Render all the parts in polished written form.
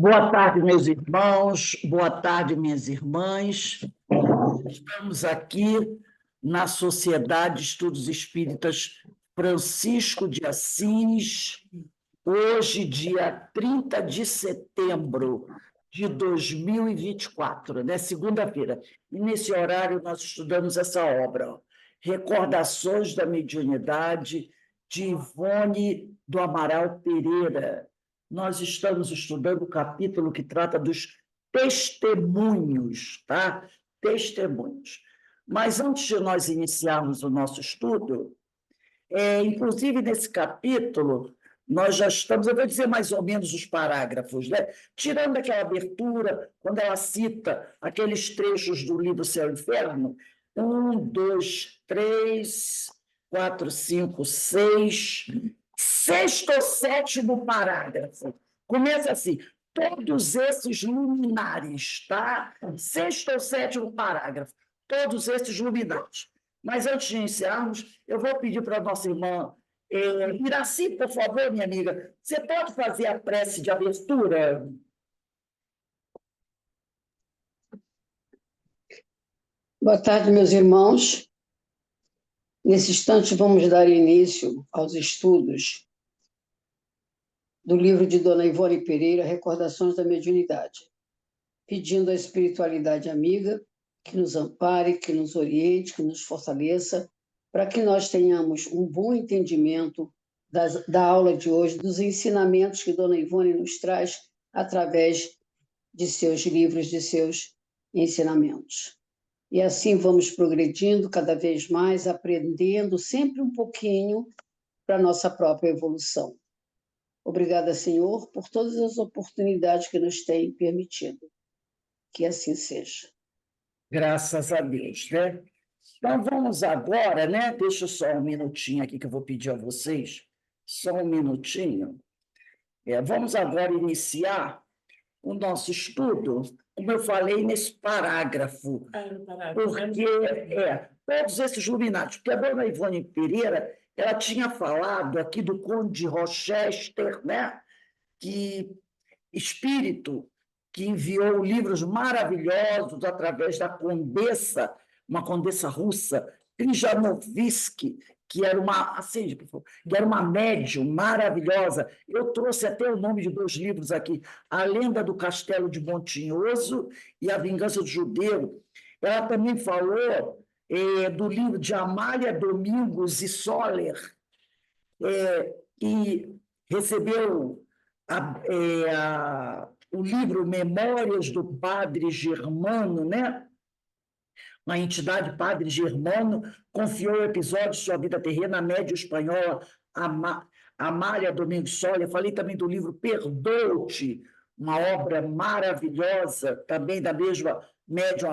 Boa tarde, meus irmãos, boa tarde, minhas irmãs. Estamos aqui na Sociedade de Estudos Espíritas Francisco de Assis, hoje, dia 30 de setembro de 2024, né? Segunda-feira. E nesse horário nós estudamos essa obra, ó, Recordações da Mediunidade, de Ivone do Amaral Pereira. Nós estamos estudando o capítulo que trata dos testemunhos, tá? Testemunhos. Mas antes de nós iniciarmos o nosso estudo, inclusive nesse capítulo, nós já estamos, eu vou dizer mais ou menos os parágrafos, né? Tirando aquela abertura, quando ela cita aqueles trechos do livro Céu e Inferno, 1, 2, 3, 4, 5, 6, sexto ou sétimo parágrafo. Começa assim, todos esses luminares, tá? Sexto ou sétimo parágrafo, todos esses luminares. Mas antes de iniciarmos, eu vou pedir para a nossa irmã Iraci, por favor, minha amiga, você pode fazer a prece de abertura? Boa tarde, meus irmãos. Nesse instante, vamos dar início aos estudos do livro de Dona Ivone Pereira, Recordações da Mediunidade, pedindo à espiritualidade amiga que nos ampare, que nos oriente, que nos fortaleça, para que nós tenhamos um bom entendimento da aula de hoje, dos ensinamentos que Dona Ivone nos traz através de seus livros, de seus ensinamentos. E assim vamos progredindo cada vez mais, aprendendo sempre um pouquinho para a nossa própria evolução. Obrigada, Senhor, por todas as oportunidades que nos tem permitido. Que assim seja. Graças a Deus, né? Então, vamos agora, né? Deixa só um minutinho aqui que eu vou pedir a vocês, só um minutinho. Vamos agora iniciar o nosso estudo, como eu falei nesse parágrafo, porque todos esses luminares, porque a dona Ivone Pereira, ela tinha falado aqui do Conde de Rochester, né? Que espírito que enviou livros maravilhosos através da condessa, uma condessa russa, Krijanovsky, que era uma, assim, que era uma médium maravilhosa. Eu trouxe até o nome de 2 livros aqui, A Lenda do Castelo de Montinhoso e A Vingança do Judeu. Ela também falou do livro de Amália Domingos e Soler, que recebeu o livro Memórias do Padre Germano, né? Uma entidade Padre Germano confiou o episódio de sua vida terrena à médium espanhola Amália Domingos Soler. Falei também do livro Perdoa-te, uma obra maravilhosa, também da mesma médium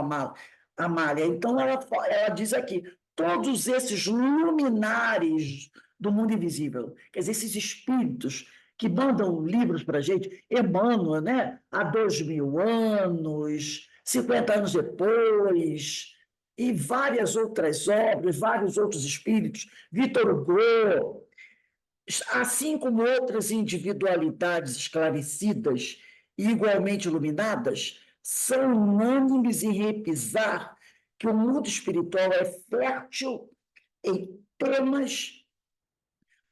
Amália. Então, ela diz aqui, todos esses luminares do mundo invisível, quer dizer, esses espíritos que mandam livros para a gente, Emmanuel, né? Há 2000 anos, 50 anos depois, e várias outras obras, vários outros espíritos, Victor Hugo, assim como outras individualidades esclarecidas e igualmente iluminadas, são unânimes em repisar que o mundo espiritual é fértil em temas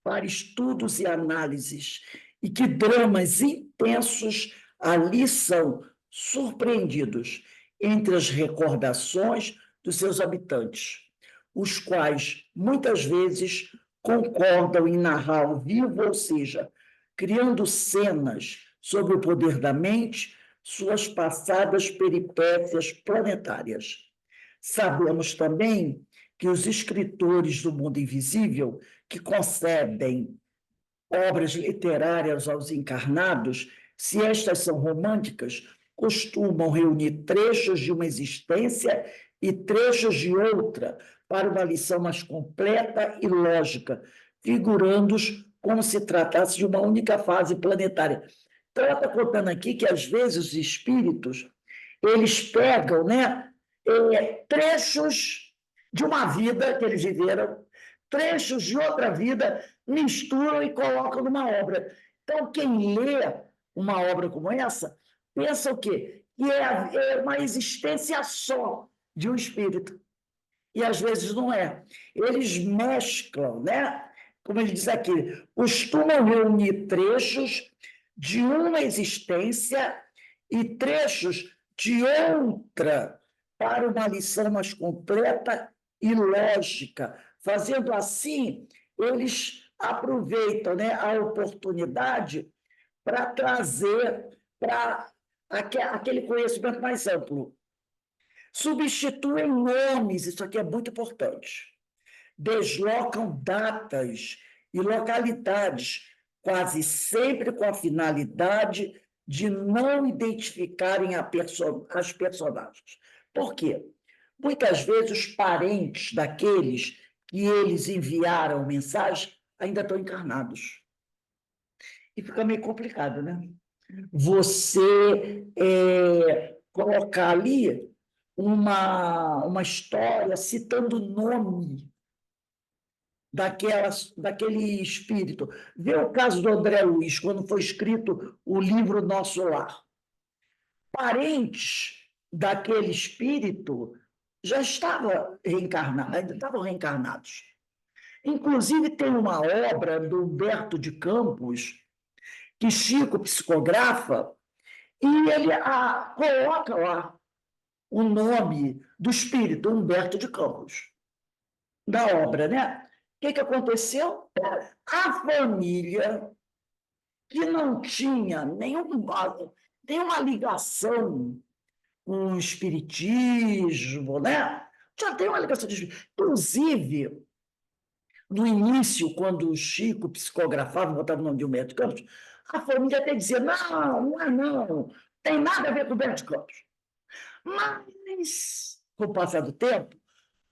para estudos e análises, e que dramas intensos ali são surpreendidos entre as recordações dos seus habitantes, os quais, muitas vezes, concordam em narrar ao vivo, ou seja, criando cenas sobre o poder da mente, suas passadas peripécias planetárias. Sabemos também que os escritores do mundo invisível, que concedem obras literárias aos encarnados, se estas são românticas, costumam reunir trechos de uma existência e trechos de outra para uma lição mais completa e lógica, figurando-os como se tratasse de uma única fase planetária. Então, ela está contando aqui que, às vezes, os espíritos, eles pegam, né, trechos de uma vida que eles viveram, trechos de outra vida, misturam e colocam numa obra. Então, quem lê uma obra como essa pensam o quê? Que é uma existência só de um espírito. E às vezes não é. Eles mesclam, né? Como ele diz aqui, costumam reunir trechos de uma existência e trechos de outra para uma lição mais completa e lógica. Fazendo assim, eles aproveitam, né, a oportunidade para trazer para aquele conhecimento mais amplo. Substituem nomes, isso aqui é muito importante. Deslocam datas e localidades, quase sempre com a finalidade de não identificarem as personagens. Por quê? Muitas vezes os parentes daqueles que eles enviaram mensagem ainda estão encarnados. E fica meio complicado, né? Você colocar ali uma história citando o nome daquele espírito. Vê o caso do André Luiz, quando foi escrito o livro Nosso Lar. Parentes daquele espírito já estavam reencarnados. Inclusive, tem uma obra do Humberto de Campos, que Chico psicografa, e ele coloca lá o nome do espírito, Humberto de Campos, da obra, né? O que aconteceu? A família, que não tinha nenhuma ligação com o espiritismo, né? Já tem uma ligação de espiritismo. Inclusive, no início, quando o Chico psicografava, botava o nome de Humberto de Campos, a família até dizia, não tem nada a ver com o Humberto de Campos. Mas, com o passar do tempo,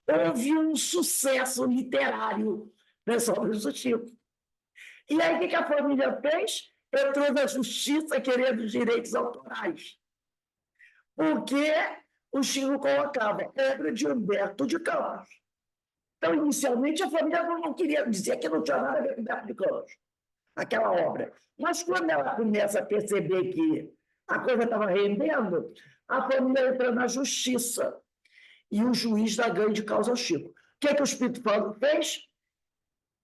houve um sucesso literário nessa obra do Chico. E aí, o que a família fez? Entrou na justiça querendo os direitos autorais. Porque o Chico colocava obra de Humberto de Campos. Então, inicialmente, a família não queria dizer que não tinha nada a ver com Humberto de Campos, aquela obra. Mas, quando ela começa a perceber que a coisa estava rendendo, a família entrou na justiça. E o juiz dá ganho de causa ao Chico. O que o Espírito Santo fez?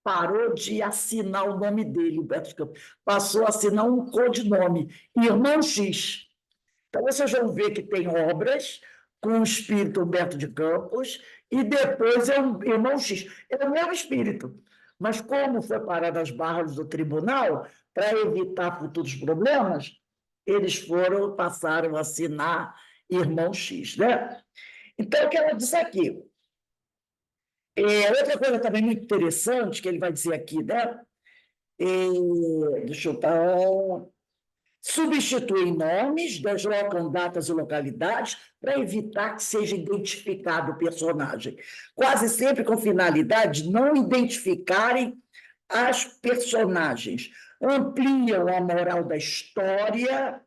Parou de assinar o nome dele, Humberto de Campos. Passou a assinar um codinome, Irmão X. Então, vocês vão ver que tem obras com o espírito Humberto de Campos e depois é o Irmão X. É o mesmo espírito. Mas como foi parar nas barras do tribunal, para evitar futuros problemas, eles passaram a assinar Irmão X, né? Então, o que ela diz aqui? Outra coisa também muito interessante que ele vai dizer aqui, né? Deixa eu estar. Substituem nomes, deslocam datas e localidades para evitar que seja identificado o personagem. Quase sempre com finalidade de não identificarem as personagens. Ampliam a moral da história,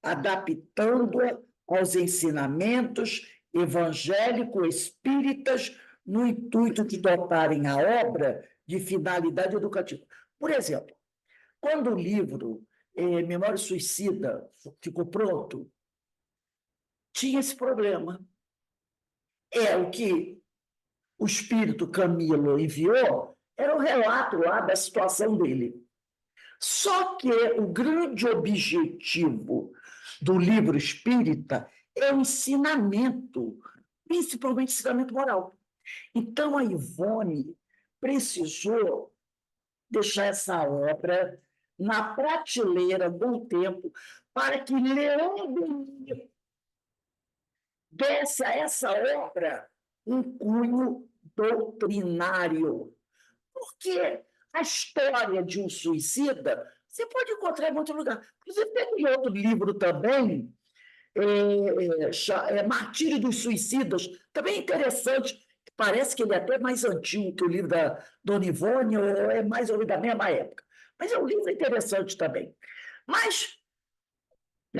adaptando-a aos ensinamentos evangélico-espíritas no intuito de dotarem a obra de finalidade educativa. Por exemplo, quando o livro Memória Suicida ficou pronto, tinha esse problema. O que o espírito Camilo enviou era o relato lá da situação dele. Só que o grande objetivo do livro espírita é o ensinamento, principalmente ensinamento moral. Então, a Ivone precisou deixar essa obra na prateleira do tempo para que Leão Denis desse a essa obra um cunho doutrinário. Porque a história de um suicida você pode encontrar em muito lugar. Inclusive, tem outro livro também, Martírio dos Suicidas, também interessante. Parece que ele é até mais antigo que o livro da Dona Ivone, ou é mais ou menos da mesma época. Mas é um livro interessante também. Mas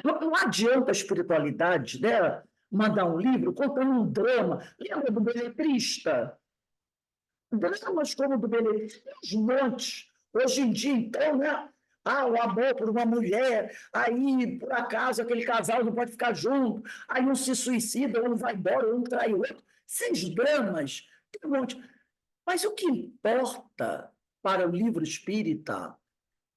não adianta a espiritualidade, né, mandar um livro contando um drama. Lembra do Beletrista? Dramas como o do Beletrista, tem uns montes. Hoje em dia, então, né, o amor por uma mulher, aí, por acaso, aquele casal não pode ficar junto, aí um se suicida, um vai embora, um trai o outro. Esses dramas, tem um monte. Mas o que importa para o livro espírita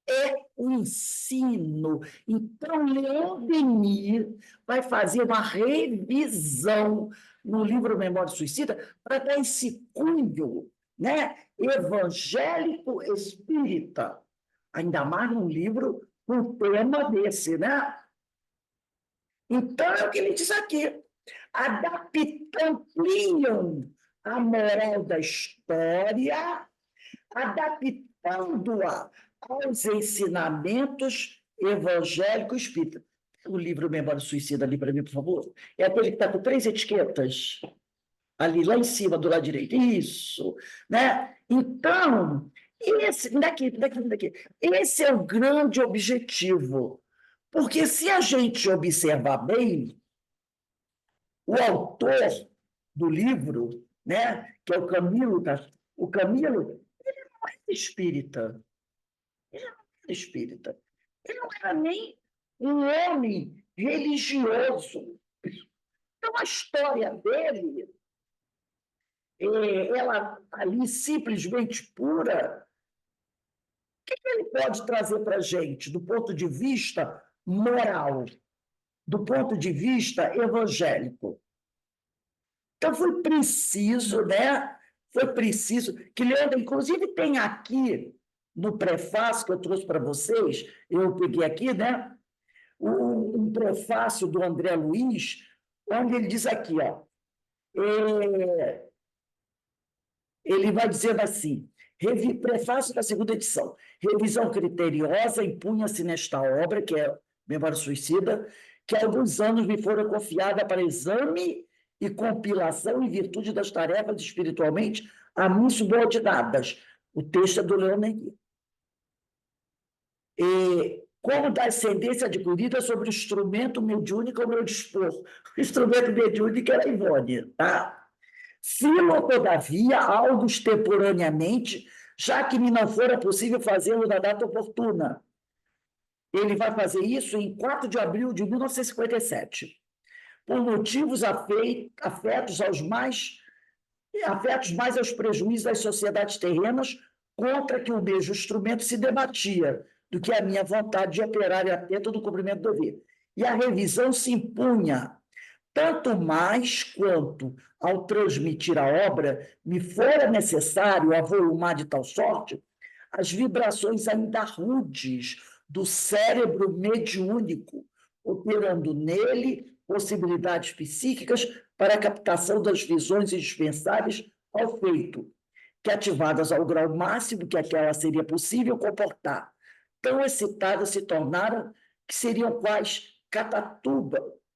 é o ensino. Então, Leon Denis vai fazer uma revisão no livro Memória Suicida para dar esse cunho, né, evangélico espírita, ainda mais num livro com um tema desse, né? Então, é o que ele diz aqui, ampliam a moral da história, adaptando-a aos ensinamentos evangélicos espíritas. O livro Memória Suicida ali para mim, por favor. É aquele que está com 3 etiquetas, ali lá em cima, do lado direito. Isso. Né? Então, daqui. Esse é o grande objetivo. Porque se a gente observar bem, o autor do livro, né, que é o Camilo, ele não é espírita. Ele não era espírita. Ele não era nem um homem religioso. Então, a história dele, ela ali simplesmente pura, o que ele pode trazer para a gente do ponto de vista moral, do ponto de vista evangélico? Então, foi preciso, né? Foi preciso que Leandro, inclusive, tem aqui no prefácio que eu trouxe para vocês, eu peguei aqui, né? Um prefácio do André Luiz, onde ele diz aqui, ó, ele vai dizendo assim, prefácio da segunda edição, revisão criteriosa impunha-se nesta obra, que é Memória Suicida, que há alguns anos me fora confiada para exame e compilação em virtude das tarefas espiritualmente a mim subordinadas. O texto é do Leon Denis. Como da ascendência adquirida sobre o instrumento mediúnico ao meu dispor. O instrumento mediúnico era a Ivone, tá? Filo, todavia, algo extemporaneamente, já que me não fora possível fazê-lo na data oportuna. Ele vai fazer isso em 4 de abril de 1957, por motivos afetos mais aos prejuízos das sociedades terrenas contra que o mesmo instrumento se debatia, do que a minha vontade de operar e atento do cumprimento do dever. E a revisão se impunha, tanto mais quanto, ao transmitir a obra, me fora necessário avolumar de tal sorte as vibrações ainda rudes do cérebro mediúnico, operando nele possibilidades psíquicas para a captação das visões indispensáveis ao feito, que ativadas ao grau máximo que aquela seria possível comportar, tão excitadas se tornaram que seriam quais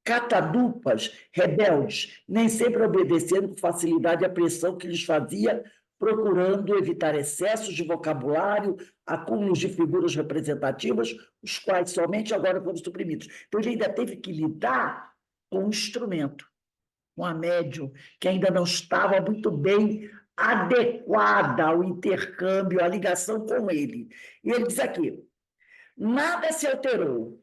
catadupas rebeldes, nem sempre obedecendo com facilidade à pressão que lhes fazia, procurando evitar excessos de vocabulário, acúmulos de figuras representativas, os quais somente agora foram suprimidos. Então, ele ainda teve que lidar com o instrumento, com a médium, que ainda não estava muito bem adequada ao intercâmbio, à ligação com ele. E ele diz aqui, nada se alterou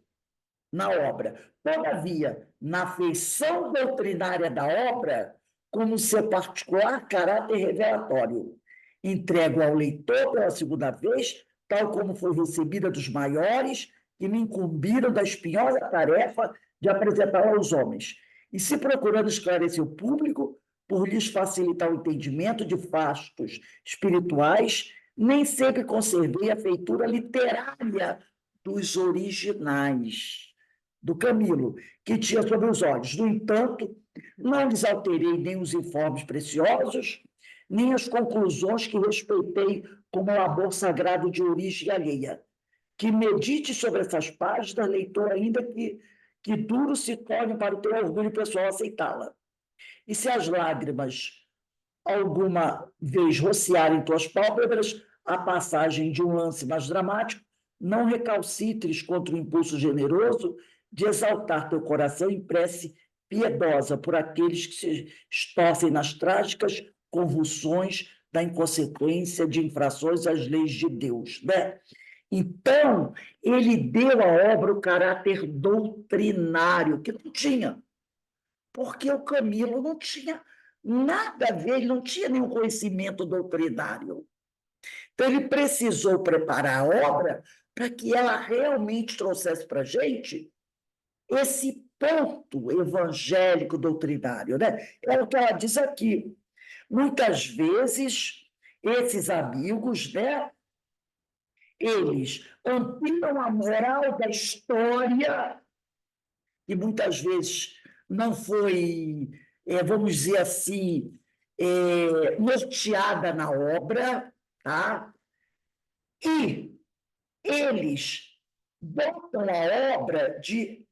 na obra. Todavia, na feição doutrinária da obra, como seu particular caráter revelatório, entrego ao leitor pela segunda vez, tal como foi recebida dos maiores que me incumbiram da espinhosa tarefa de apresentá-la aos homens, e se procurando esclarecer o público, por lhes facilitar o entendimento de fastos espirituais, nem sempre conservei a feitura literária dos originais do Camilo, que tinha sobre os olhos. No entanto, não lhes alterei nem os informes preciosos, nem as conclusões que respeitei como labor sagrado de origem alheia. Que medite sobre essas páginas, leitor, ainda que duro se torne para o teu orgulho pessoal aceitá-la. E se as lágrimas alguma vez rociarem tuas pálpebras, a passagem de um lance mais dramático, não recalcitres contra o impulso generoso de exaltar teu coração em prece piedosa por aqueles que se estorcem nas trágicas convulsões da inconsequência de infrações às leis de Deus, né? Então, ele deu à obra o caráter doutrinário, que não tinha, porque o Camilo não tinha nada a ver, ele não tinha nenhum conhecimento doutrinário. Então, ele precisou preparar a obra para que ela realmente trouxesse para a gente esse ponto evangélico doutrinário, né? É o que ela diz aqui. Muitas vezes, esses amigos, né, eles ampliam a moral da história, e muitas vezes não foi, vamos dizer assim, norteada na obra, tá? E eles botam a obra de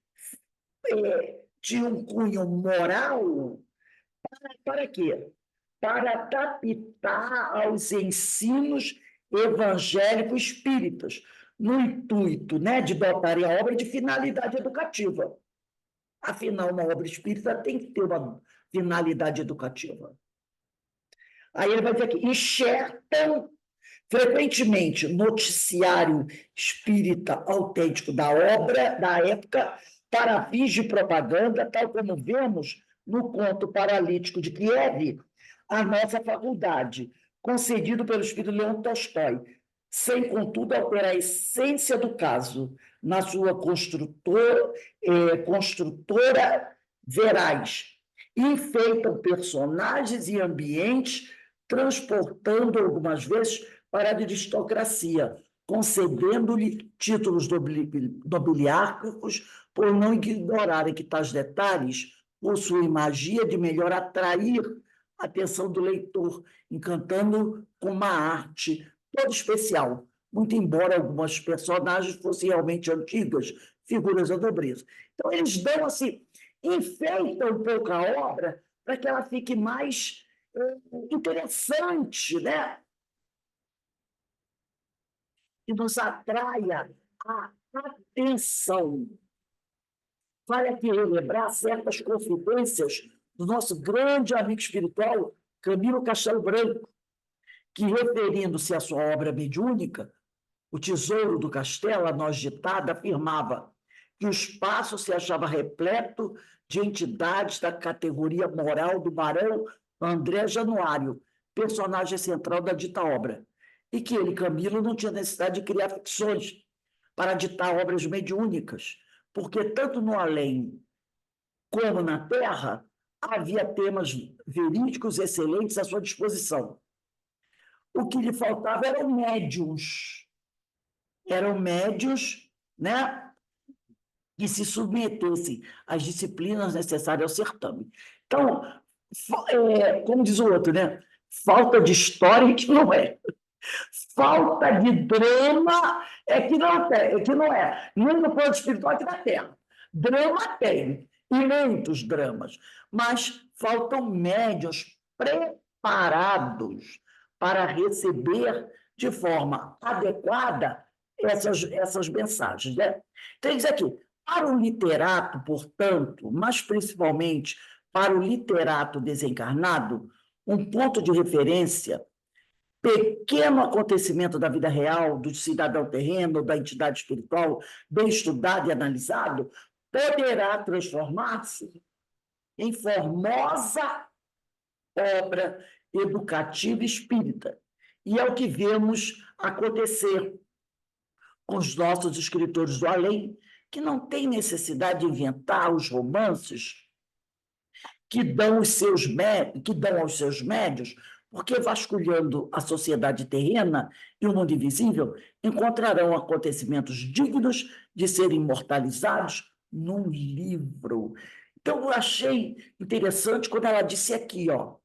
um cunho moral para quê? Para adaptar aos ensinos evangélicos espíritas, no intuito, né, de dotarem a obra de finalidade educativa. Afinal, uma obra espírita tem que ter uma finalidade educativa. Aí ele vai dizer aqui, enxertam frequentemente noticiário espírita autêntico da obra da época para fins de propaganda, tal como vemos no conto Paralítico de Kiev, a nossa faculdade, concedido pelo espírito Leão Tolstói, sem, contudo, alterar a essência do caso, na sua construtora veraz. Enfeitam personagens e ambientes, transportando algumas vezes para a aristocracia, concedendo-lhe títulos nobiliárquicos por não ignorarem que tais detalhes possuem magia de melhor atrair a atenção do leitor, encantando com uma arte toda especial, muito embora algumas personagens fossem realmente antigas, figuras da nobreza. Então, eles dão assim, enfeitam um pouco a obra para que ela fique mais interessante, né? E nos atraia a atenção. Vale aqui relembrar certas confidências do nosso grande amigo espiritual, Camilo Castelo Branco, que, referindo-se à sua obra mediúnica, O Tesouro do Castelo, a nós ditada, afirmava que o espaço se achava repleto de entidades da categoria moral do barão André Januário, personagem central da dita obra, e que ele, Camilo, não tinha necessidade de criar ficções para ditar obras mediúnicas, porque tanto no além como na terra havia temas verídicos excelentes à sua disposição. O que lhe faltava eram médios, né, que se submetessem às disciplinas necessárias ao certame. Então, como diz o outro, né? Falta de história que não é. Falta de drama é que não tem, é que não é. Nem no plano espiritual aqui na Terra. Drama tem, e muitos dramas, mas faltam médios preparados para receber de forma adequada essas mensagens, né? Então, diz aqui, para o literato, portanto, mas principalmente para o literato desencarnado, um ponto de referência, pequeno acontecimento da vida real, do cidadão terreno, da entidade espiritual, bem estudado e analisado, poderá transformar-se em formosa obra educativa espírita. E é o que vemos acontecer com os nossos escritores do além, que não têm necessidade de inventar os romances que dão aos seus médios, porque, vasculhando a sociedade terrena e o mundo invisível, encontrarão acontecimentos dignos de serem imortalizados num livro. Então, eu achei interessante quando ela disse aqui, ó,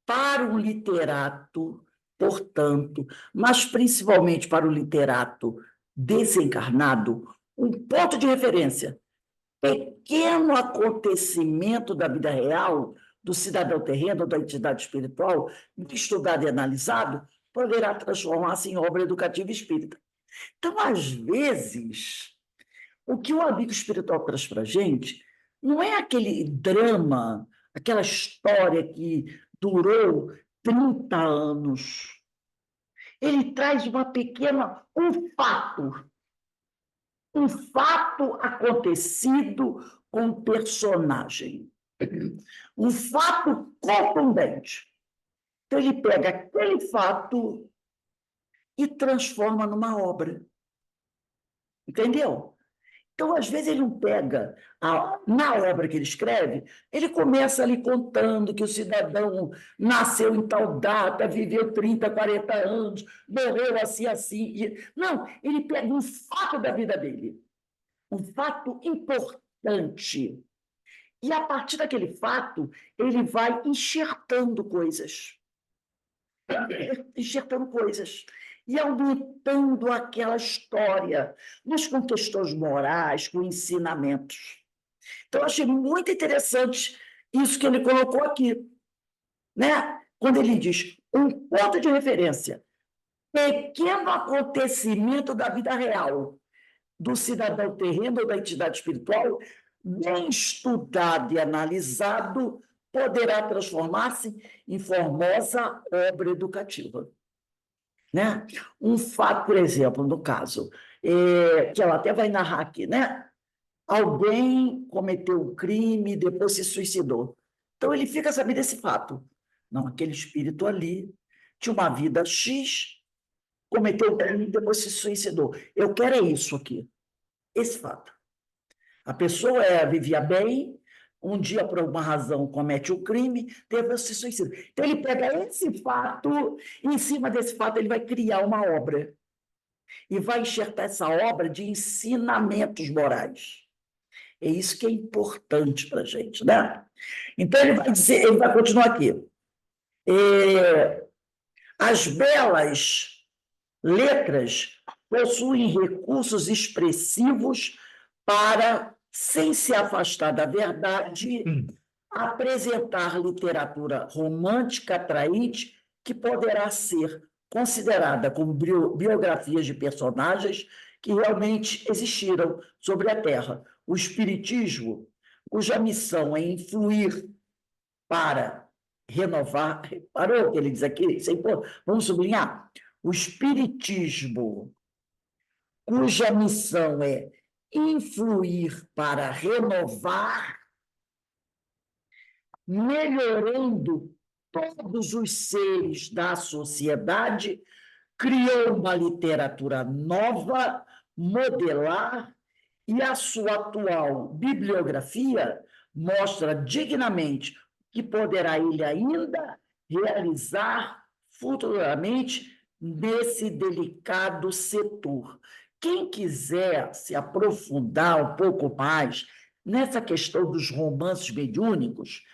para o literato, portanto, mas principalmente para o literato desencarnado, um ponto de referência, pequeno acontecimento da vida real, do cidadão terreno, da entidade espiritual, estudado e analisado, poderá transformar-se em obra educativa espírita. Então, às vezes, o que o amigo espiritual traz para a gente não é aquele drama, aquela história que durou 30 anos. ele traz um fato acontecido com o personagem, um fato contundente. Então, ele pega aquele fato e transforma numa obra. Entendeu? Então, às vezes, ele não pega, na obra que ele escreve, ele começa ali contando que o cidadão nasceu em tal data, viveu 30, 40 anos, morreu assim, assim. Não, ele pega um fato da vida dele, um fato importante. E, a partir daquele fato, ele vai enxertando coisas. Enxertando coisas. E aumentando aquela história, mas com questões morais, com ensinamentos. Então, eu achei muito interessante isso que ele colocou aqui, né? Quando ele diz um ponto de referência, pequeno acontecimento da vida real, do cidadão terreno ou da entidade espiritual, bem estudado e analisado, poderá transformar-se em formosa obra educativa. Né? Um fato, por exemplo, no caso, que ela até vai narrar aqui, né? Alguém cometeu um crime e depois se suicidou. Então, ele fica sabendo desse fato. Não, aquele espírito ali tinha uma vida X, cometeu um crime e depois se suicidou. Eu quero é isso aqui, esse fato. A pessoa vivia bem, um dia, por alguma razão, comete o crime, depois se suicida. Então, ele pega esse fato, e em cima desse fato, ele vai criar uma obra. E vai enxertar essa obra de ensinamentos morais. É isso que é importante para a gente, né? Então, ele vai dizer, ele vai continuar aqui. As belas letras possuem recursos expressivos para, sem se afastar da verdade, apresentar literatura romântica atraente que poderá ser considerada como biografias de personagens que realmente existiram sobre a Terra. O Espiritismo, cuja missão é influir para renovar. Parou o que ele diz aqui? Vamos sublinhar. O Espiritismo, cuja missão é influir para renovar, melhorando todos os seres da sociedade, criou uma literatura nova, modelar, e a sua atual bibliografia mostra dignamente que poderá ele ainda realizar futuramente nesse delicado setor. Quem quiser se aprofundar um pouco mais nessa questão dos romances mediúnicos,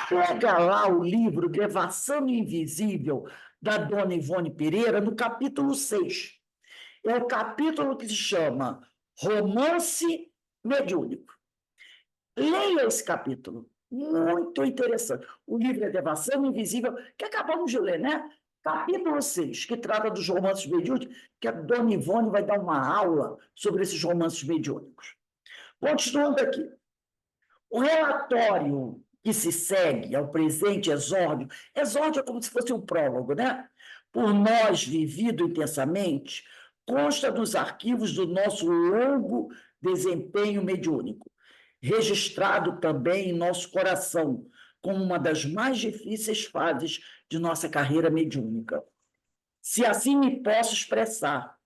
pega lá o livro Gravação Invisível, da dona Ivone Pereira, no capítulo 6. É o capítulo que se chama Romance Mediúnico. Leia esse capítulo, muito interessante. O livro é Gravação Invisível, que acabamos de ler, né? Capítulo 6, que trata dos romances mediúnicos, que a dona Ivone vai dar uma aula sobre esses romances mediúnicos. Continuando aqui. O relatório que se segue ao presente exórdio é como se fosse um prólogo, né? Por nós vivido intensamente, consta nos arquivos do nosso longo desempenho mediúnico, registrado também em nosso coração, como uma das mais difíceis fases de nossa carreira mediúnica. Se assim me posso expressar,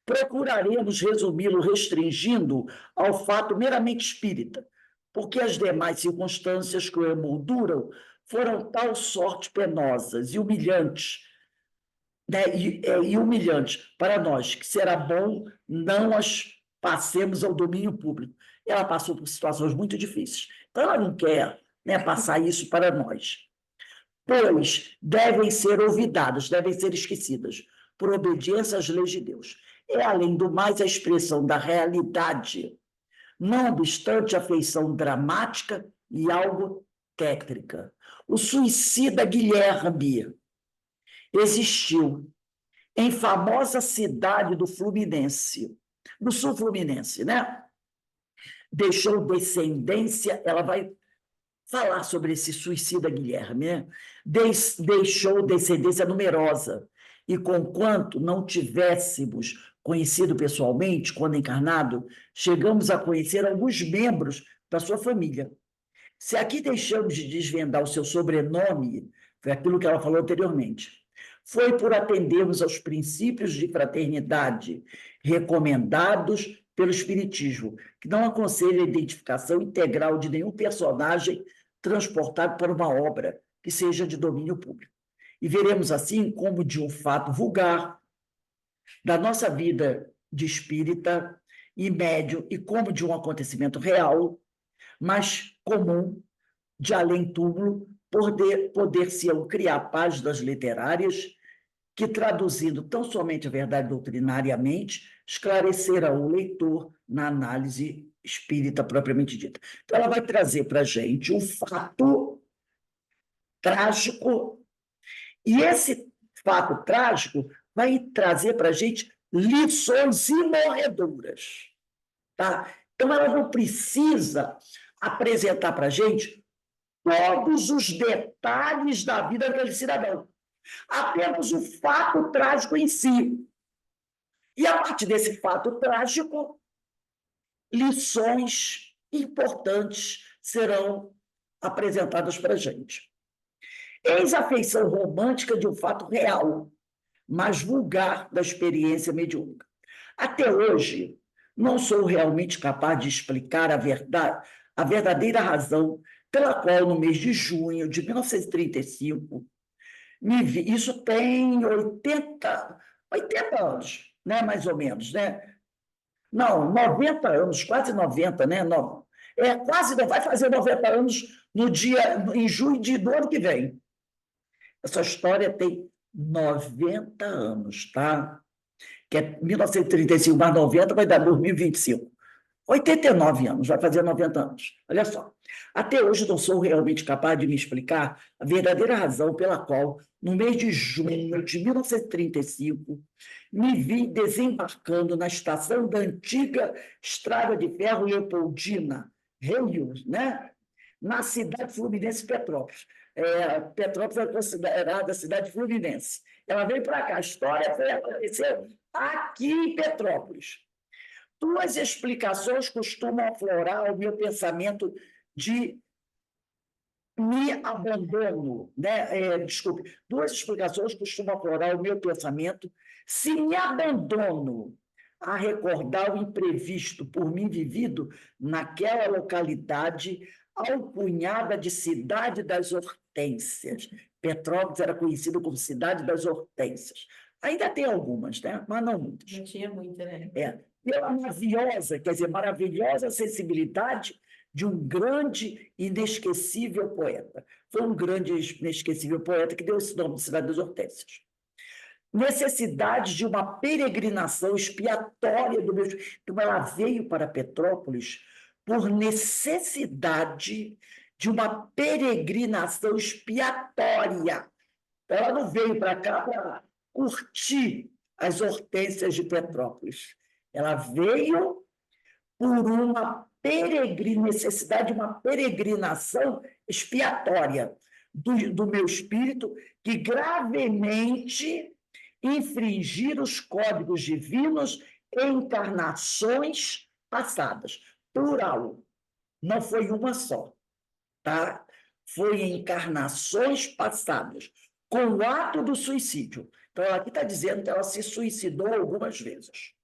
procuraremos resumi-lo restringindo ao fato meramente espírita, porque as demais circunstâncias que o emolduram foram tal sorte penosas e humilhantes, né? E humilhantes para nós, que será bom não as passemos ao domínio público. Ela passou por situações muito difíceis, então ela não quer, né, passar isso para nós. Pois devem ser olvidadas, devem ser esquecidas, por obediência às leis de Deus. É, além do mais, a expressão da realidade, não obstante a feição dramática e algo tétrica. O suicida Guilherme existiu em famosa cidade do Fluminense, do sul Fluminense, né? Deixou descendência, ela vai falar sobre esse suicida Guilherme, né? Deixou descendência numerosa, e conquanto não tivéssemos conhecido pessoalmente, quando encarnado, chegamos a conhecer alguns membros da sua família. Se aqui deixamos de desvendar o seu sobrenome, foi aquilo que ela falou anteriormente, foi por atendermos aos princípios de fraternidade recomendados pelo Espiritismo, que não aconselha a identificação integral de nenhum personagem transportado para uma obra que seja de domínio público. E veremos assim como de um fato vulgar da nossa vida de espírita e médium e como de um acontecimento real, mas comum, de além-túmulo, poder-se-ão criar páginas literárias que, traduzindo tão somente a verdade doutrinariamente, esclarecerão o leitor na análise espírita propriamente dita. Então, ela vai trazer para a gente um fato trágico, e esse fato trágico vai trazer para a gente lições imorredoras. Tá? Então, ela não precisa apresentar para a gente todos os detalhes da vida daquele cidadão, apenas o fato trágico em si. E, a partir desse fato trágico, lições importantes serão apresentadas para a gente. Eis a feição romântica de um fato real, mas vulgar da experiência mediúnica. Até hoje, não sou realmente capaz de explicar a verdadeira razão pela qual, no mês de junho de 1935, me vi. Isso tem 80 anos, né, mais ou menos, né? Não, 90 anos, quase 90, né? Não, quase não vai fazer 90 anos em junho do ano que vem. Essa história tem 90 anos, tá? Que é 1935 mais 90 vai dar 2025. 89 anos, vai fazer 90 anos. Olha só. Até hoje não sou realmente capaz de me explicar a verdadeira razão pela qual, no mês de junho de 1935, me vi desembarcando na estação da antiga Estrada de Ferro Leopoldina, Rio, né? Na cidade fluminense Petrópolis. Petrópolis é considerada a cidade fluminense. Ela veio para cá. A história aconteceu aqui em Petrópolis. Duas explicações costumam aflorar o meu pensamento de me abandono, né? Desculpe, duas explicações costumam aflorar o meu pensamento se me abandono a recordar o imprevisto por mim vivido naquela localidade alcunhada de Cidade das Hortênsias. Petrópolis era conhecida como Cidade das Hortênsias. Ainda tem algumas, né? Mas não muitas. Não tinha muita, né? Pela maviosa, quer dizer, maravilhosa sensibilidade de um grande, inesquecível poeta. Foi um grande, inesquecível poeta que deu esse nome de Cidade das Hortênsias. Necessidade de uma peregrinação expiatória do meu... Então, ela veio para Petrópolis por necessidade de uma peregrinação expiatória. Então, ela não veio para cá para curtir as hortênsias de Petrópolis. Ela veio por uma necessidade de uma peregrinação expiatória do meu espírito, que gravemente infringir os códigos divinos em encarnações passadas. Plural, não foi uma só, tá? Foi em encarnações passadas, com o ato do suicídio. Então, ela aqui está dizendo que ela se suicidou algumas vezes.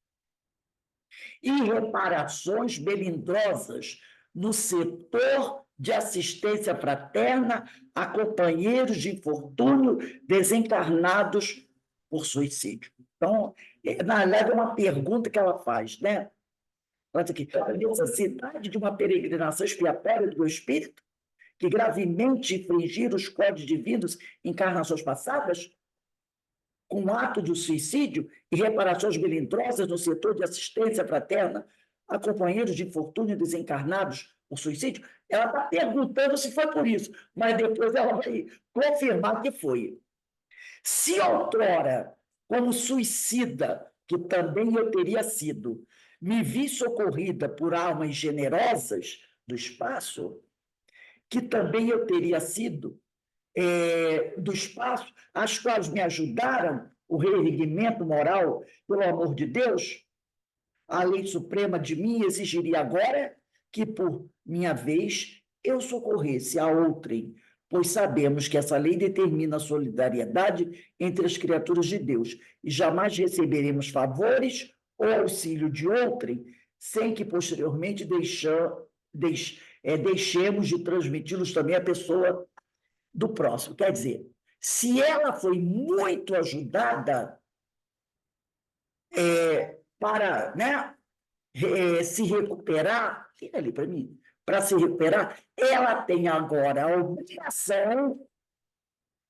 E reparações melindrosas no setor de assistência fraterna a companheiros de infortúnio desencarnados por suicídio. Então, na verdade, é uma pergunta que ela faz, né? Ela diz aqui, a necessidade de uma peregrinação expiatória do meu espírito, que gravemente infringir os códigos divinos em encarnações passadas, com ato de suicídio e reparações melindrosas no setor de assistência fraterna a companheiros de infortúnio desencarnados por suicídio, ela está perguntando se foi por isso, mas depois ela vai confirmar que foi. Se outrora, como suicida, que também eu teria sido, me vi socorrida por almas generosas do espaço, que também eu teria sido, do espaço, as quais me ajudaram o reerguimento moral, pelo amor de Deus, a lei suprema de mim exigiria agora que, por minha vez, eu socorresse a outrem, pois sabemos que essa lei determina a solidariedade entre as criaturas de Deus, e jamais receberemos favores ou auxílio de outrem sem que, posteriormente, deixemos de transmiti-los também à pessoa do próximo. Quer dizer, se ela foi muito ajudada para, né, se recuperar, fica ali para mim, para se recuperar, ela tem agora a obrigação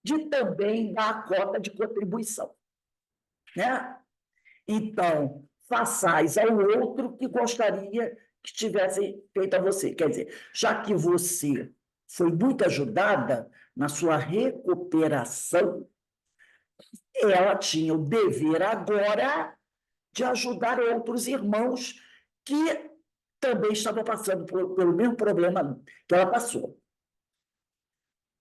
de também dar a cota de contribuição, né? Então, façais ao outro que gostaria que tivesse feito a você. Quer dizer, já que você foi muito ajudada na sua recuperação, ela tinha o dever agora de ajudar outros irmãos que também estavam passando pelo mesmo problema que ela passou.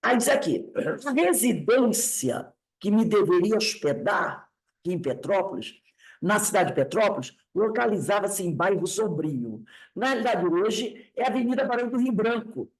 Aí diz aqui, a residência que me deveria hospedar aqui em Petrópolis, na cidade de Petrópolis, localizava-se em bairro Sombrio. Na realidade, hoje, é a Avenida Barão do Rio Branco,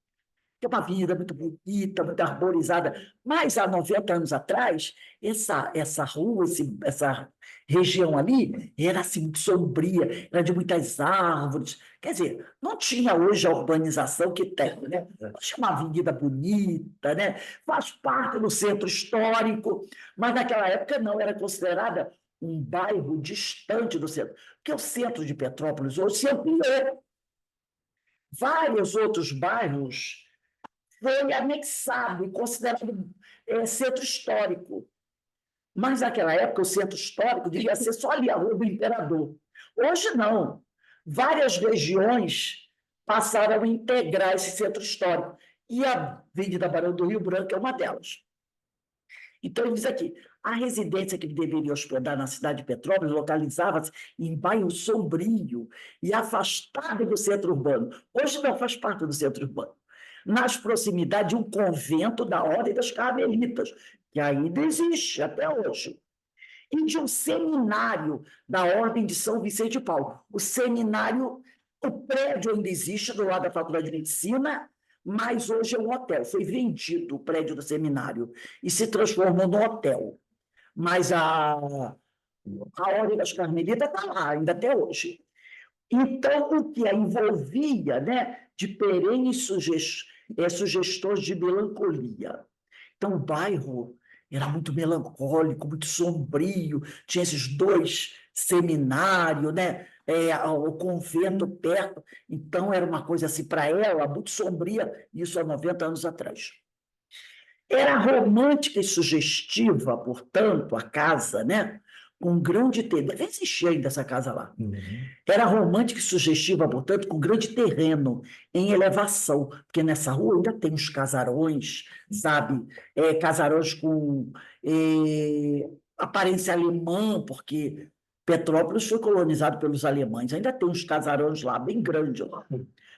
que é uma avenida muito bonita, muito arborizada. Mas, há 90 anos atrás, essa rua, essa região ali, era assim, muito sombria, era de muitas árvores. Quer dizer, não tinha hoje a urbanização que tem, né? Tinha uma avenida bonita, né? Faz parte do centro histórico, mas naquela época não, era considerada um bairro distante do centro. Porque o centro de Petrópolis hoje se ampliou. Vários outros bairros foi anexado e considerado centro histórico. Mas, naquela época, o centro histórico devia ser só ali, a Rua do Imperador. Hoje, não. Várias regiões passaram a integrar esse centro histórico. E a Avenida Barão do Rio Branco é uma delas. Então, ele diz aqui, a residência que ele deveria hospedar na cidade de Petrópolis localizava-se em bairro sombrio e afastado do centro urbano. Hoje não faz parte do centro urbano. Nas proximidades de um convento da Ordem das Carmelitas, que ainda existe até hoje, e de um seminário da Ordem de São Vicente de Paulo. O seminário, o prédio ainda existe do lado da Faculdade de Medicina, mas hoje é um hotel. Foi vendido o prédio do seminário e se transformou num hotel. Mas a Ordem das Carmelitas está lá, ainda até hoje. Então, o que a envolvia, né, de perenes sugestões de melancolia. Então, o bairro era muito melancólico, muito sombrio, tinha esses dois seminários, né, o convento perto. Então, era uma coisa assim, para ela, muito sombria, isso há 90 anos atrás. Era romântica e sugestiva, portanto, a casa, né? Com grande terreno. Existia ainda essa casa lá. Era romântica e sugestiva, portanto, com grande terreno em elevação, porque nessa rua ainda tem uns casarões, sabe? Casarões com aparência alemã, porque Petrópolis foi colonizado pelos alemães. Ainda tem uns casarões lá, bem grandes lá.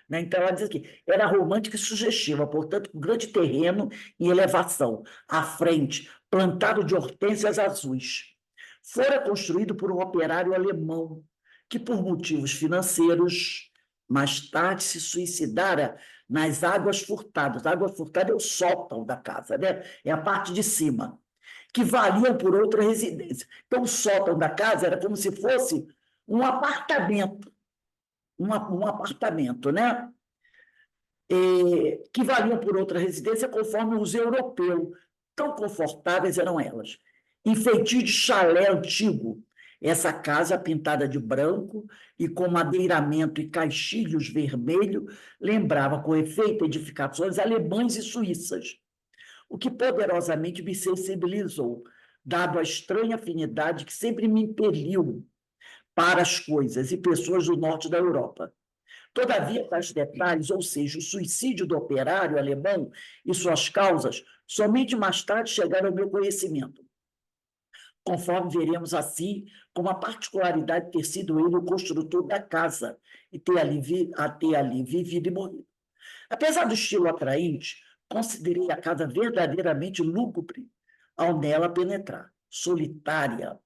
Né? Então, ela diz aqui, era romântica e sugestiva, portanto, com grande terreno em elevação, à frente, plantado de hortênsias azuis. Fora construído por um operário alemão, que, por motivos financeiros, mais tarde se suicidara nas águas furtadas. A água furtada é o sótão da casa, né? É a parte de cima, que valiam por outra residência. Então, o sótão da casa era como se fosse um apartamento. Um apartamento, né? Que valiam por outra residência conforme os europeus. Tão confortáveis eram elas. Enfeitio de chalé antigo. Essa casa pintada de branco e com madeiramento e caixilhos vermelho lembrava com efeito edificações alemãs e suíças, o que poderosamente me sensibilizou, dado a estranha afinidade que sempre me impeliu para as coisas e pessoas do norte da Europa. Todavia, tais detalhes, ou seja, o suicídio do operário alemão e suas causas, somente mais tarde chegaram ao meu conhecimento, conforme veremos assim, como a particularidade de ter sido ele o construtor da casa e ter ali vivido e morrido. Apesar do estilo atraente, considerei a casa verdadeiramente lúgubre ao nela penetrar. solitária,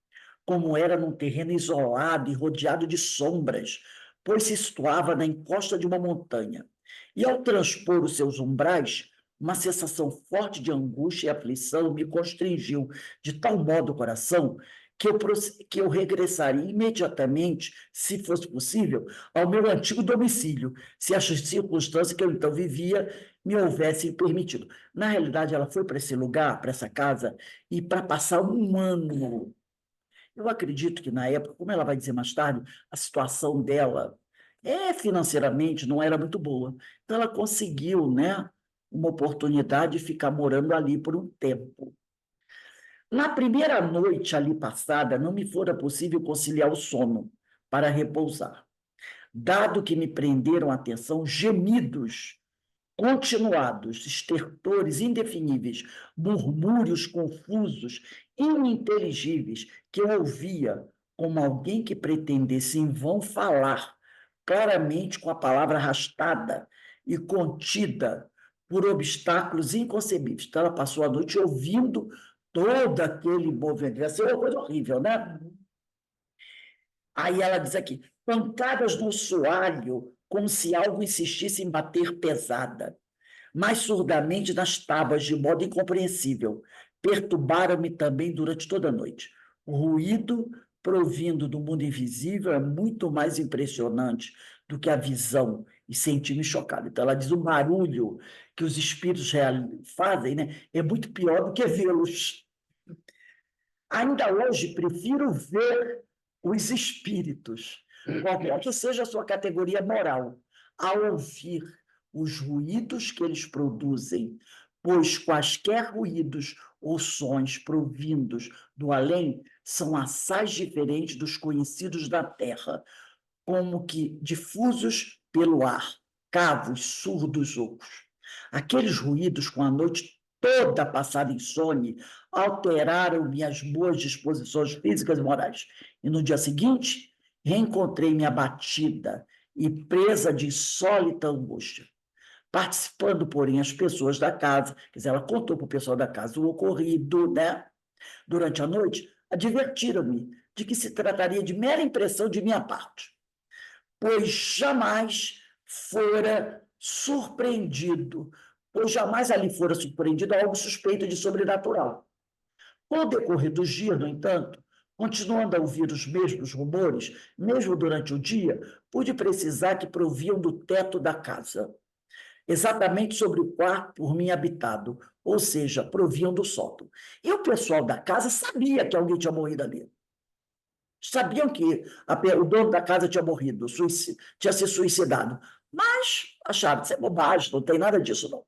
como era num terreno isolado e rodeado de sombras, pois se situava na encosta de uma montanha. E ao transpor os seus umbrais, uma sensação forte de angústia e aflição me constringiu de tal modo o coração que eu regressaria imediatamente, se fosse possível, ao meu antigo domicílio, se as circunstâncias que eu então vivia me houvessem permitido. Na realidade, ela foi para esse lugar, para essa casa, e para passar um ano. Eu acredito que, na época, como ela vai dizer mais tarde, a situação dela financeiramente não era muito boa. Então, ela conseguiu, né, uma oportunidade de ficar morando ali por um tempo. Na primeira noite ali passada, não me fora possível conciliar o sono para repousar, dado que me prenderam a atenção gemidos continuados, estertores indefiníveis, murmúrios confusos, ininteligíveis, que eu ouvia como alguém que pretendesse em vão falar claramente com a palavra arrastada e contida por obstáculos inconcebíveis. Então, ela passou a noite ouvindo todo aquele movimento. Ia ser uma coisa horrível, né? Aí ela diz aqui, pancadas no soalho, como se algo insistisse em bater pesada, mais surdamente nas tábuas, de modo incompreensível. Perturbaram-me também durante toda a noite. O ruído provindo do mundo invisível é muito mais impressionante do que a visão, e senti-me chocado. Então, ela diz o barulho que os espíritos fazem, né, é muito pior do que vê-los. Ainda hoje, prefiro ver os espíritos, qualquer que seja a sua categoria moral, ao ouvir os ruídos que eles produzem, pois quaisquer ruídos ou sons provindos do além são assaz diferentes dos conhecidos da terra, como que difusos pelo ar, cavos, surdos, ocos. Aqueles ruídos, com a noite toda passada em sono, alteraram minhas boas disposições físicas e morais. E no dia seguinte, reencontrei-me abatida e presa de insólita angústia. Participando, porém, as pessoas da casa, quer dizer, ela contou para o pessoal da casa o ocorrido, né? Durante a noite, advertiram-me de que se trataria de mera impressão de minha parte, pois jamais fora surpreendido, pois jamais ali fora surpreendido algo suspeito de sobrenatural. Com o decorrer dos dias, no entanto, continuando a ouvir os mesmos rumores, mesmo durante o dia, pude precisar que proviam do teto da casa, exatamente sobre o quarto por mim habitado, ou seja, proviam do sótão. E o pessoal da casa sabia que alguém tinha morrido ali. Sabiam que o dono da casa tinha morrido, tinha se suicidado, mas acharam que isso é bobagem, não tem nada disso, não.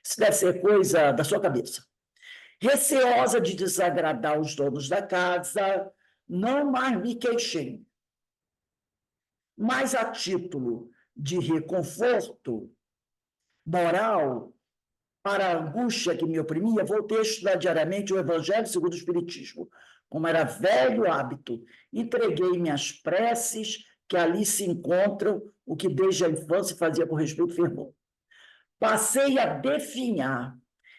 Isso deve ser coisa da sua cabeça. Receosa de desagradar os donos da casa, não mais me queixei. Mas a título de reconforto moral para a angústia que me oprimia, voltei a estudar diariamente o Evangelho segundo o Espiritismo. Como era velho hábito, entreguei-me às preces que ali se encontram, o que desde a infância fazia com respeito fervor. Passei a definhar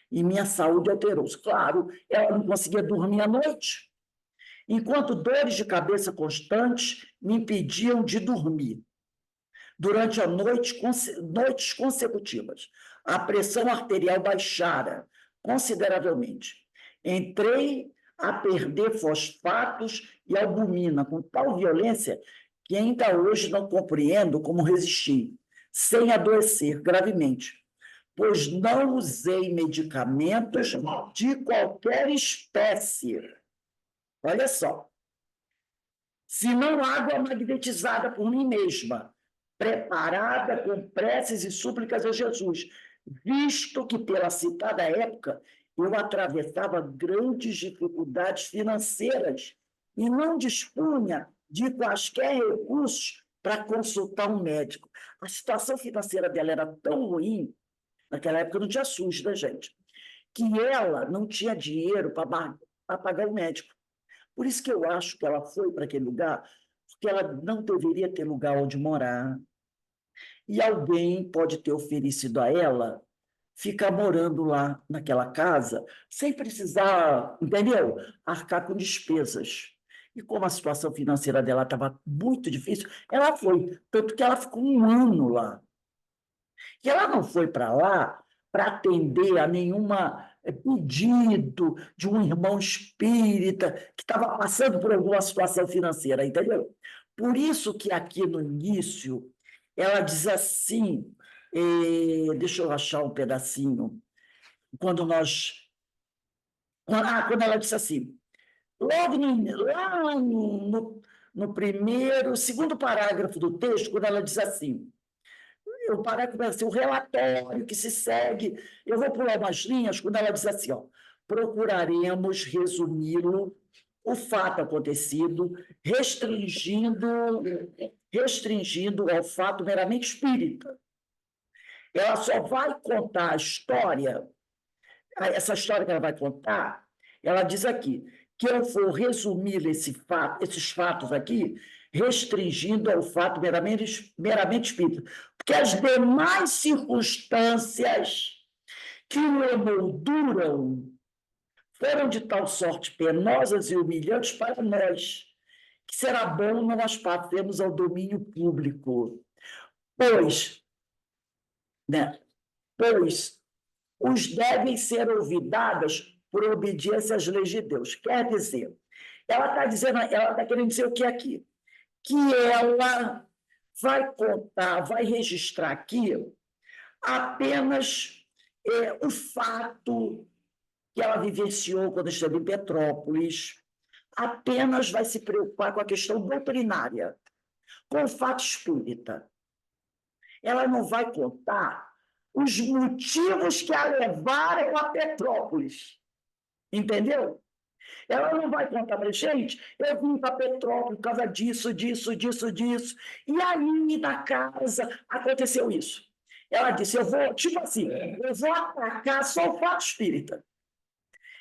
e minha saúde alterou-se. Claro, ela não conseguia dormir à noite, enquanto dores de cabeça constantes me impediam de dormir. Durante a noite, noites consecutivas, a pressão arterial baixara consideravelmente. Entrei a perder fosfatos e albumina com tal violência que ainda hoje não compreendo como resisti, sem adoecer gravemente, pois não usei medicamentos de qualquer espécie. Olha só, senão água magnetizada por mim mesma, preparada com preces e súplicas a Jesus, visto que, pela citada época, eu atravessava grandes dificuldades financeiras e não dispunha de quaisquer recursos para consultar um médico. A situação financeira dela era tão ruim, naquela época não tinha SUS, né, gente? Que ela não tinha dinheiro para pagar o médico. Por isso que eu acho que ela foi para aquele lugar, porque ela não deveria ter lugar onde morar. E alguém pode ter oferecido a ela ficar morando lá naquela casa sem precisar, entendeu? Arcar com despesas. E como a situação financeira dela estava muito difícil, ela foi. Tanto que ela ficou um ano lá. E ela não foi para lá para atender a nenhuma pedido de um irmão espírita que estava passando por alguma situação financeira, entendeu? Por isso que aqui no início ela diz assim, deixa eu achar um pedacinho, quando nós. Quando ela disse assim, logo lá no primeiro, segundo parágrafo do texto, quando ela diz assim, o parágrafo assim, o relatório que se segue, eu vou pular umas linhas, quando ela diz assim, ó, procuraremos resumi-lo, o fato acontecido, restringindo ao fato meramente espírita. Ela só vai contar a história, essa história que ela vai contar, ela diz aqui, que eu vou resumir esses fatos aqui, restringindo ao fato meramente espírita. Porque as demais circunstâncias que o emolduram foram de tal sorte penosas e humilhantes para nós, que será bom não as passemos ao domínio público. Pois, né, pois os devem ser olvidadas por obediência às leis de Deus. Quer dizer, ela está querendo dizer o que aqui? Que ela vai contar, vai registrar aqui apenas o fato que ela vivenciou quando esteve em Petrópolis, apenas vai se preocupar com a questão doutrinária, com o fato espírita. Ela não vai contar os motivos que a levaram a Petrópolis. Entendeu? Ela não vai contar para a gente, eu vim para Petrópolis por causa disso, disso, disso, disso. E aí, na casa, aconteceu isso. Ela disse, eu vou, tipo assim, eu vou atacar só o fato espírita.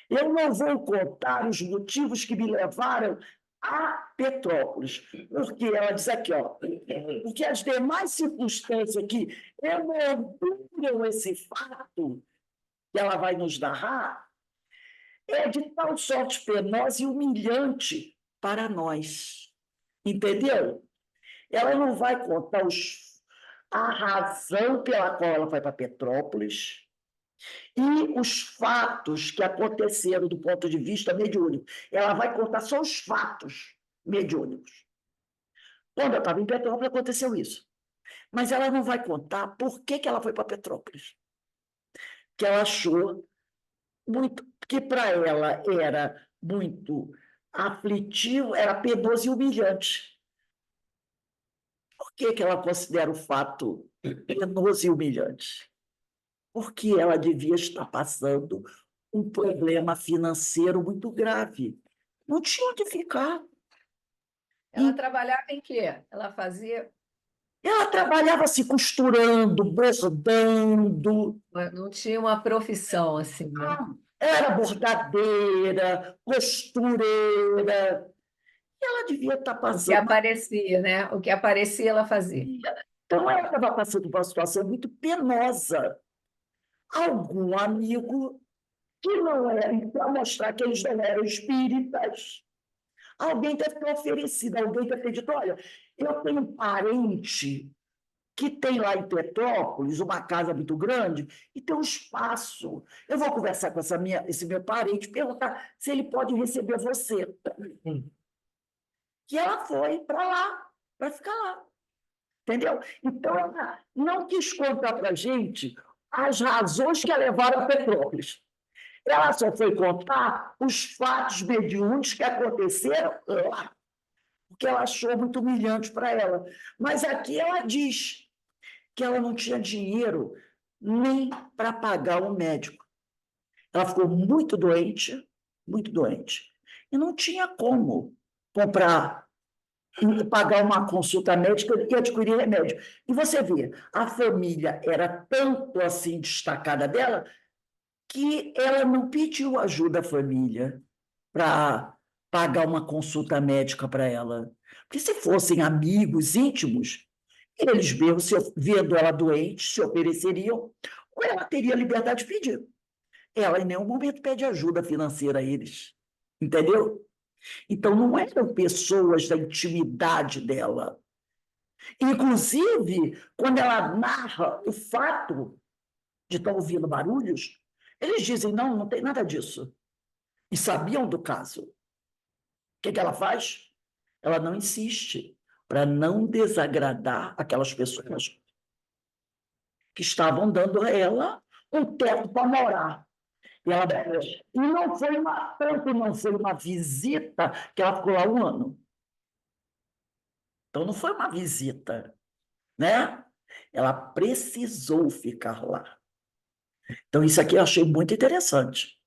Eu não vou contar os motivos que me levaram a Petrópolis, porque ela diz aqui, ó, porque as demais circunstâncias que emolduram esse fato que ela vai nos narrar é de tal sorte penosa e humilhante para nós. Entendeu? Ela não vai contar a razão pela qual ela foi para Petrópolis, e os fatos que aconteceram do ponto de vista mediúnico. Ela vai contar só os fatos mediúnicos. Quando eu estava em Petrópolis, aconteceu isso. Mas ela não vai contar por que ela foi para Petrópolis. Que ela achou muito, que para ela era muito aflitivo, era penoso e humilhante. Por que ela considera o fato penoso e humilhante? Porque ela devia estar passando um problema financeiro muito grave. Não tinha onde ficar. Ela trabalhava em quê? Ela fazia. Ela trabalhava se costurando, bordando. Não tinha uma profissão assim, né? Era bordadeira, costureira. E ela devia estar O que passando. aparecia, né? O que aparecia, ela fazia. Então, ela estava passando por uma situação muito penosa. Algum amigo que não era, para mostrar que eles não eram espíritas, alguém deve ter oferecido, alguém deve ter dito, olha, eu tenho um parente que tem lá em Petrópolis uma casa muito grande e tem um espaço. Eu vou conversar com esse meu parente, perguntar se ele pode receber você. E ela foi para lá, para ficar lá. Entendeu? Então, ela não quis contar para a gente as razões que a levaram a Petrópolis. Ela só foi contar os fatos mediúnicos que aconteceram lá, porque ela achou muito humilhante para ela. Mas aqui ela diz que ela não tinha dinheiro nem para pagar o médico. Ela ficou muito doente, e não tinha como comprar e pagar uma consulta médica e adquirir remédio. E você vê, a família era tanto assim destacada dela que ela não pediu ajuda à família para pagar uma consulta médica para ela. Porque se fossem amigos íntimos, eles mesmo, vendo ela doente, se ofereceriam, ou ela teria liberdade de pedir. Ela em nenhum momento pede ajuda financeira a eles, entendeu? Então, não eram pessoas da intimidade dela. Inclusive, quando ela narra o fato de estar ouvindo barulhos, eles dizem, não, não tem nada disso. E sabiam do caso. O que ela faz? Ela não insiste para não desagradar aquelas pessoas que estavam dando a ela um teto para morar. E ela e não foi tanto não foi uma visita que ela ficou lá 1 ano. Então não foi uma visita, né? Ela precisou ficar lá. Então isso aqui eu achei muito interessante.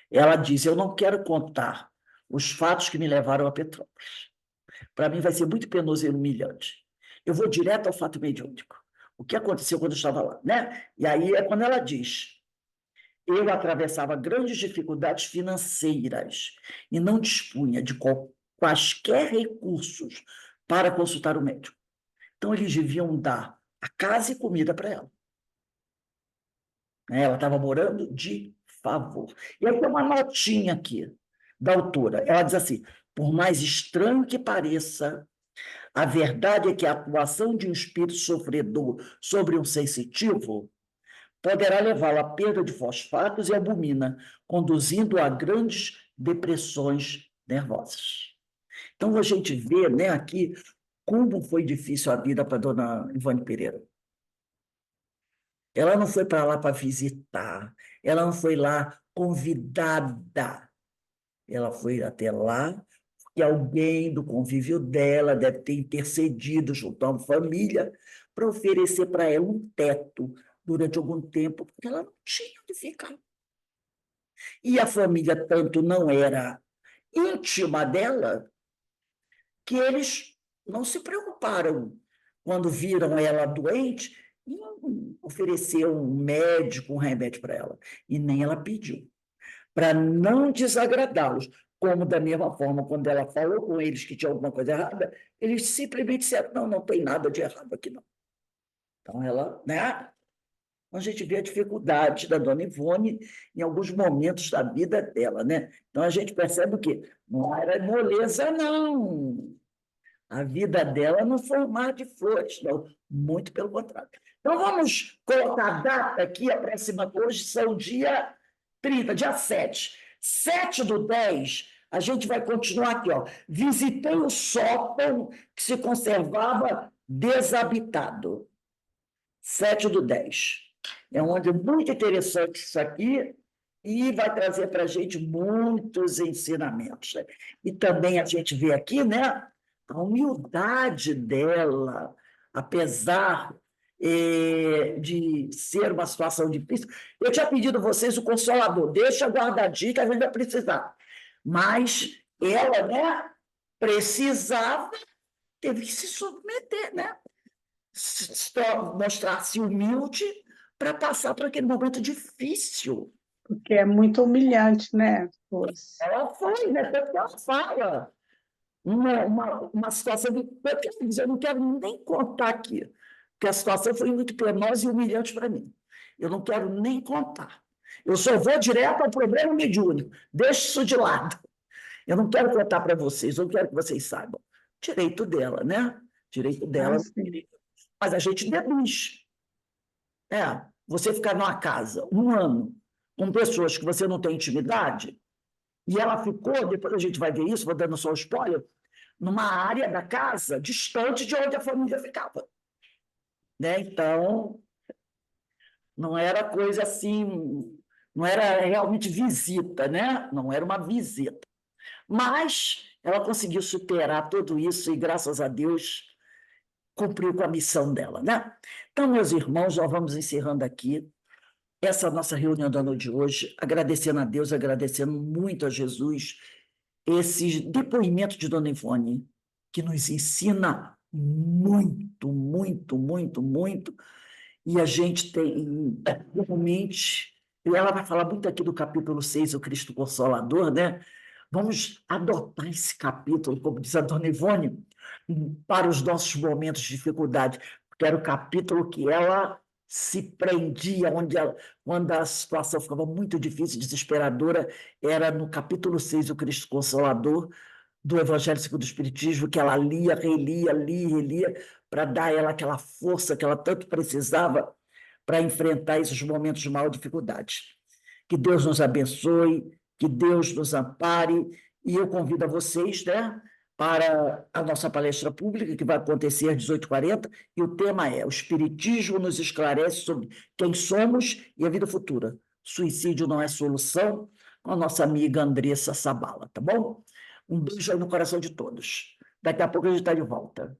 Ela diz: eu não quero contar os fatos que me levaram a Petrópolis. Para mim vai ser muito penoso e humilhante. Eu vou direto ao fato mediúnico. O que aconteceu quando eu estava lá, né? E aí é quando ela diz: eu atravessava grandes dificuldades financeiras e não dispunha de quaisquer recursos para consultar o médico. Então, eles deviam dar a casa e comida para ela. Ela estava morando de favor. E aí tem uma notinha aqui da autora. Ela diz assim: por mais estranho que pareça, a verdade é que a atuação de um espírito sofredor sobre um sensitivo poderá levá-lo à perda de fosfatos e albumina, conduzindo a grandes depressões nervosas. Então, a gente vê, né, aqui como foi difícil a vida para a dona Ivone Pereira. Ela não foi para lá para visitar, ela não foi lá convidada, ela foi até lá porque alguém do convívio dela deve ter intercedido junto a uma família para oferecer para ela um teto durante algum tempo, porque ela não tinha onde ficar. E a família tanto não era íntima dela, que eles não se preocuparam quando viram ela doente em oferecer um médico, um remédio para ela. E nem ela pediu, para não desagradá-los. Como, da mesma forma, quando ela falou com eles que tinha alguma coisa errada, eles simplesmente disseram: não, não tem nada de errado aqui, não. Então, ela, né? A gente vê a dificuldade da dona Ivone em alguns momentos da vida dela, né? Então, a gente percebe o quê? Não era moleza, não. A vida dela não foi um mar de flores, não. Muito pelo contrário. Então, vamos colocar a data aqui, a próxima, hoje são dia 30, dia 7. 7/10, a gente vai continuar aqui, ó. Visitei o sótão que se conservava desabitado. 7/10. É onde muito interessante isso aqui e vai trazer para a gente muitos ensinamentos, né? E também a gente vê aqui, né, a humildade dela, apesar de ser uma situação difícil. Eu tinha pedido a vocês o Consolador, deixa guardadinho que a gente vai precisar. Mas ela, né, precisava, teve que se submeter, né? Mostrar-se humilde para passar por aquele momento difícil. Porque é muito humilhante, né? Ela foi, né? Tanto que ela fala uma situação de. Eu não quero nem contar aqui, porque a situação foi muito penosa e humilhante para mim. Eu não quero nem contar. Eu só vou direto ao problema mediúnico. Deixe isso de lado. Eu não quero contar para vocês, eu não quero que vocês saibam. Direito dela, né? Direito dela. Mas a gente deduz. Você ficar numa casa 1 ano com pessoas que você não tem intimidade, e ela ficou, depois a gente vai ver isso, vou dando só um spoiler, numa área da casa distante de onde a família ficava. Né? Então, não era coisa assim, não era realmente visita, né? Não era uma visita. Mas ela conseguiu superar tudo isso e, graças a Deus, cumpriu com a missão dela, né? Então, meus irmãos, nós vamos encerrando aqui essa nossa reunião da noite de hoje, agradecendo a Deus, agradecendo muito a Jesus, esse depoimento de Dona Ivone, que nos ensina muito, muito, muito, muito, e a gente tem, realmente, e ela vai falar muito aqui do capítulo 6, o Cristo Consolador, né? Vamos adotar esse capítulo, como diz a Dona Ivone, para os nossos momentos de dificuldade, porque era o capítulo que ela se prendia, quando a situação ficava muito difícil, desesperadora, era no capítulo 6, o Cristo Consolador, do Evangelho segundo o Espiritismo, que ela lia, relia, relia, para dar a ela aquela força que ela tanto precisava para enfrentar esses momentos de maior dificuldade. Que Deus nos abençoe, que Deus nos ampare, e eu convido a vocês, né, para a nossa palestra pública, que vai acontecer às 18h40, e o tema é: o Espiritismo nos esclarece sobre quem somos e a vida futura. Suicídio não é solução, com a nossa amiga Andressa Sabala, tá bom? Um beijo aí no coração de todos. Daqui a pouco a gente está de volta.